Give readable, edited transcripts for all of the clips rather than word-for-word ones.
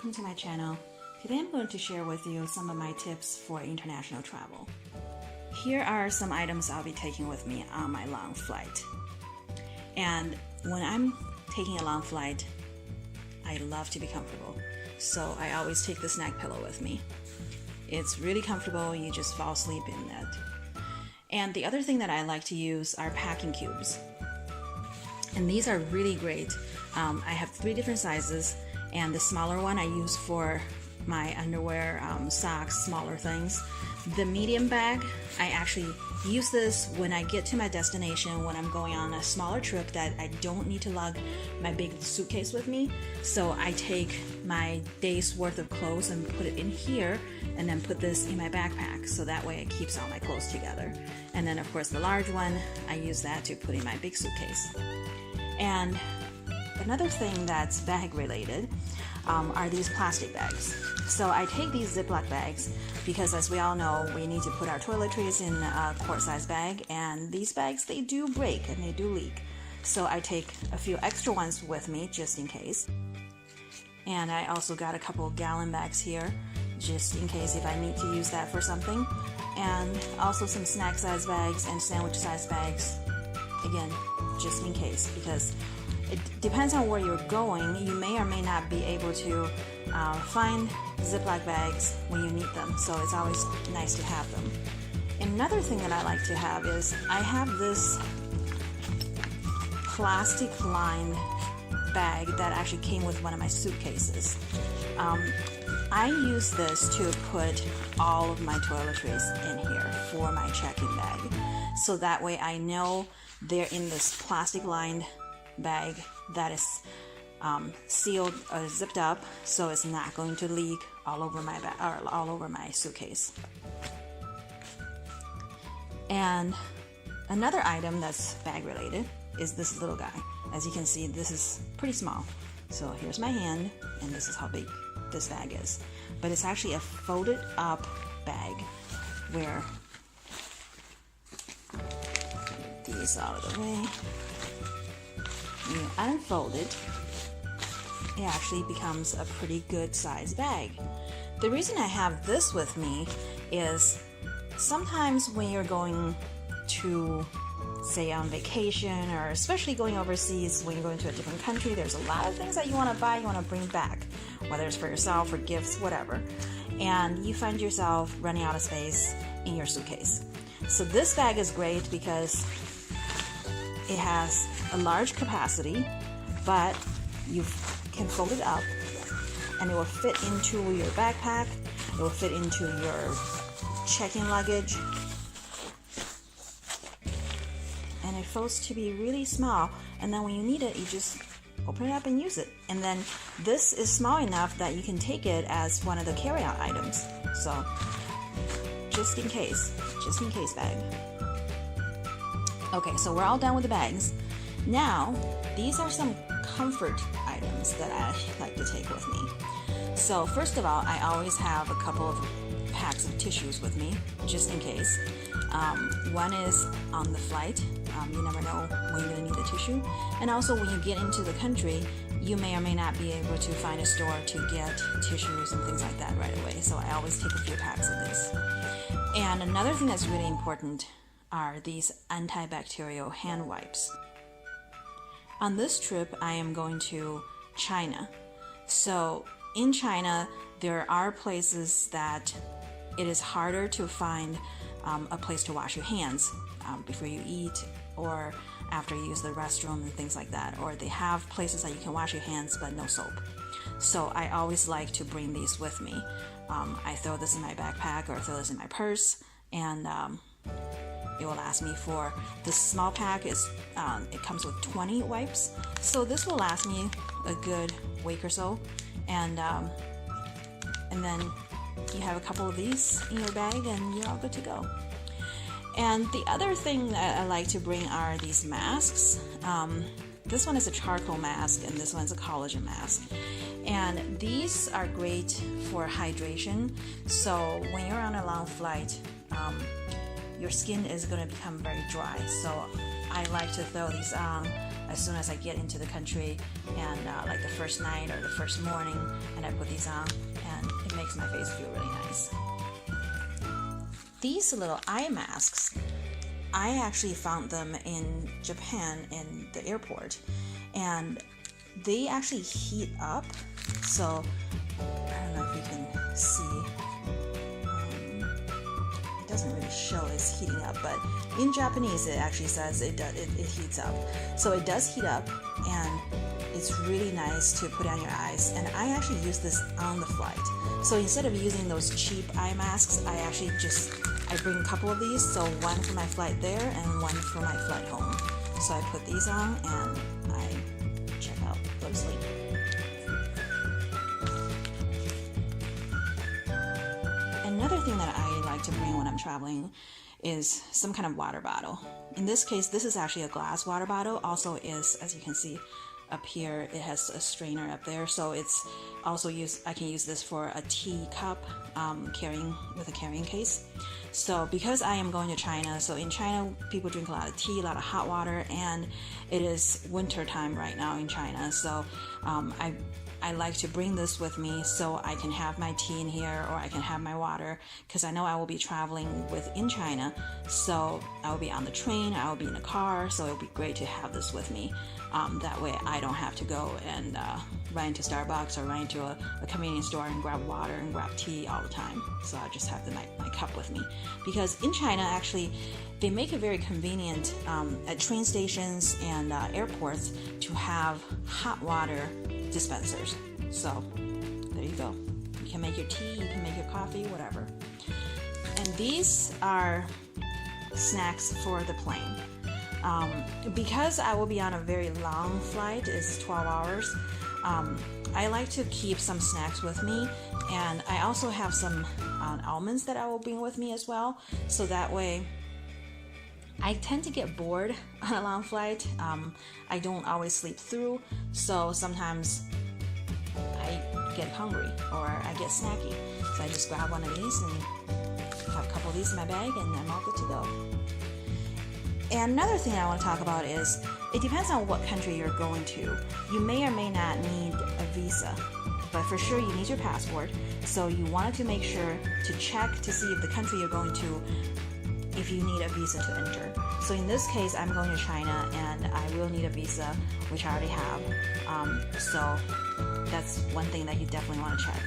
welcome to my channel. Today I'm going to share with you some of my tips for international travel. Here are some items I'll be taking with me on my long flight. And when I'm taking a long flight, I love to be comfortable. So I always take this neck pillow with me. It's really comfortable, you just fall asleep in it. And the other thing that I like to use are packing cubes. And these are really great. I have 3 different sizes, and the smaller one I use for my underwear, socks, smaller things. The medium bag, I actually use this when I get to my destination, when I'm going on a smaller trip that I don't need to lug my big suitcase with me. So I take my day's worth of clothes and put it in here, and then put this in my backpack, so that way it keeps all my clothes together. And then of course the large one, I use that to put in my big suitcase. And another thing that's bag related are these plastic bags. So I take these Ziploc bags because, as we all know, we need to put our toiletries in a quart-size bag, and these bags, they do break and they do leak. So I take a few extra ones with me just in case. And I also got a couple of gallon bags here just in case if I need to use that for something. And also some snack size bags and sandwich size bags, again, just in case, because it depends on where you're going. You may or may not be able to find Ziploc bags when you need them, so it's always nice to have them. Another thing that I like to have is I have this plastic lined bag that actually came with one of my suitcases. I use this to put all of my toiletries in here for my check-in bag, so that way I know they're in this plastic lined bag that is sealed or zipped up, so it's not going to leak all over my bag or all over my suitcase. And another item that's bag related is this little guy. As you can see, this is pretty small. So here's my hand, and this is how big this bag is. But it's actually a folded up bag where, get these out of the way. You unfold it, it actually becomes a pretty good size bag. The reason I have this with me is sometimes when you're going to, say, on vacation, or especially going overseas, when you're going to a different country, there's a lot of things that you want to buy, you want to bring back, whether it's for yourself or gifts, whatever, and you find yourself running out of space in your suitcase. So this bag is great because it has a large capacity, but you can fold it up and it will fit into your backpack, it will fit into your check-in luggage, and it folds to be really small, and then when you need it, you just open it up and use it. And then this is small enough that you can take it as one of the carry-out items, so just in case bag. Okay, so we're all done with the bags. Now, these are some comfort items that I like to take with me. So first of all, I always have a couple of packs of tissues with me, just in case. One is on the flight. You never know when you're going to need the tissue. And also when you get into the country, you may or may not be able to find a store to get tissues and things like that right away. So I always take a few packs of this. And another thing that's really important are these antibacterial hand wipes. On this trip, I am going to China. So in China, there are places that it is harder to find a place to wash your hands before you eat or after you use the restroom and things like that. Or they have places that you can wash your hands but no soap. So I always like to bring these with me. I throw this in my backpack or throw this in my purse, and it will last me for, this small pack is, it comes with 20 wipes. So this will last me a good week or so. And then you have a couple of these in your bag and you're all good to go. And the other thing that I like to bring are these masks. This one is a charcoal mask and this one's a collagen mask. And these are great for hydration. So when you're on a long flight, your skin is going to become very dry. So I like to throw these on as soon as I get into the country, and like the first night or the first morning, and I put these on, and it makes my face feel really nice. These little eye masks, I actually found them in Japan in the airport, and they actually heat up. So I don't know if you can see. It doesn't really show it's heating up, but in Japanese it actually says it heats up. So it does heat up, and it's really nice to put on your eyes. And I actually use this on the flight. So instead of using those cheap eye masks, I bring a couple of these. So one for my flight there and one for my flight home. So I put these on and I check out, go to sleep. Another thing that I like to bring when I'm traveling is some kind of water bottle. In this case, this is actually a glass water bottle. Also is, as you can see up here, it has a strainer up there. So it's also I can use this for a tea cup, carrying with a carrying case. So because I am going to China, so in China, people drink a lot of tea, a lot of hot water, and it is winter time right now in China. So I like to bring this with me so I can have my tea in here, or I can have my water, because I know I will be traveling within China. So I will be on the train, I will be in a car, so it would be great to have this with me. That way I don't have to go and run into Starbucks or run into a convenience store and grab water and grab tea all the time. So I just have my cup with me. Because in China, actually, they make it very convenient at train stations and airports to have hot water dispensers. So there you go. You can make your tea, you can make your coffee, whatever. And these are snacks for the plane. Because I will be on a very long flight, it's 12 hours, I like to keep some snacks with me, and I also have some almonds that I will bring with me as well, so that way I tend to get bored on a long flight. I don't always sleep through, so sometimes I get hungry or I get snacky. So I just grab one of these and have a couple of these in my bag, and I'm all good to go. And another thing I want to talk about is, it depends on what country you're going to. You may or may not need a visa, but for sure you need your passport. So you wanted to make sure to check to see if the country you're going to, if you need a visa to enter. So in this case, I'm going to China, and I will need a visa, which I already have. So that's one thing that you definitely want to check.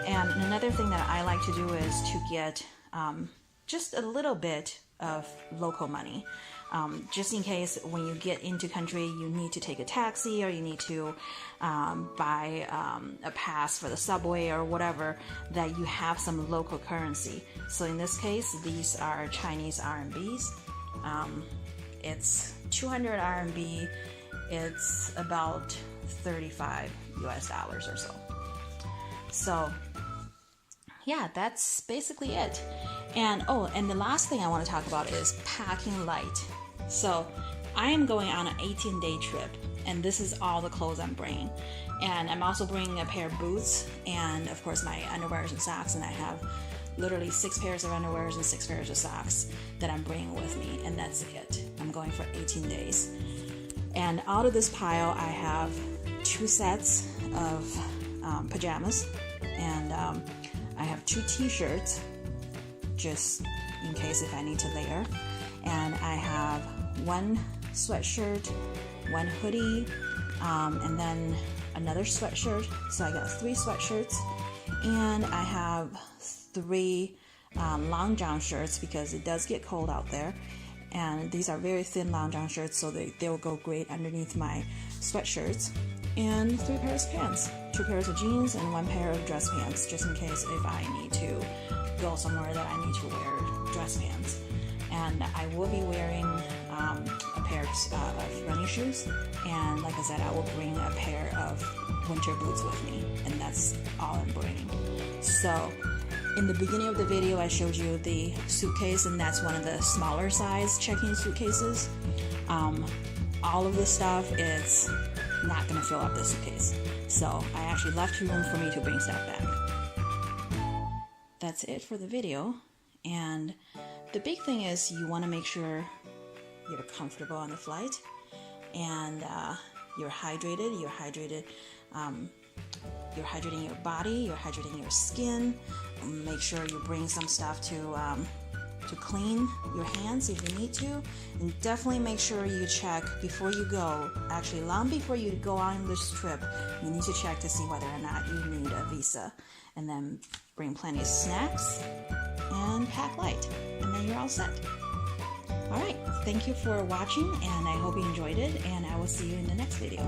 And another thing that I like to do is to get just a little bit of local money, just in case when you get into country you need to take a taxi, or you need to buy a pass for the subway or whatever, that you have some local currency. So in this case, these are Chinese RMBs. It's 200 RMB. It's about $35 or so. So yeah, that's basically it. And and the last thing I want to talk about is packing light. So I am going on an 18-day trip, and this is all the clothes I'm bringing. And I'm also bringing a pair of boots, and of course my underwears and socks, and I have literally 6 pairs of underwears and 6 pairs of socks that I'm bringing with me, and that's it. I'm going for 18 days. And out of this pile, I have 2 sets of pajamas, and I have 2 t-shirts, just in case if I need to layer, and I have 1 sweatshirt, 1 hoodie, and then another sweatshirt. So I got 3 sweatshirts, and I have 3 long john shirts, because it does get cold out there, and these are very thin long john shirts, so they will go great underneath my sweatshirts, and 3 pairs of pants, 2 pairs of jeans, and 1 pair of dress pants, just in case if I need to go somewhere that I need to wear dress pants. And I will be wearing a pair of running shoes, and like I said, I will bring a pair of winter boots with me, and that's all I'm bringing. So in the beginning of the video, I showed you the suitcase, and that's one of the smaller size check-in suitcases. All of this stuff is not going to fill up the suitcase, so I actually left room for me to bring stuff back. That's it for the video, and the big thing is you want to make sure you're comfortable on the flight. and you're hydrated. You're hydrating your body, you're hydrating your skin. Make sure you bring some stuff to clean your hands if you need to. And definitely make sure you check before you go, actually long before you go on this trip, you need to check to see whether or not you need a visa. And then bring plenty of snacks and pack light. And then you're all set. Alright, thank you for watching, and I hope you enjoyed it, and I will see you in the next video.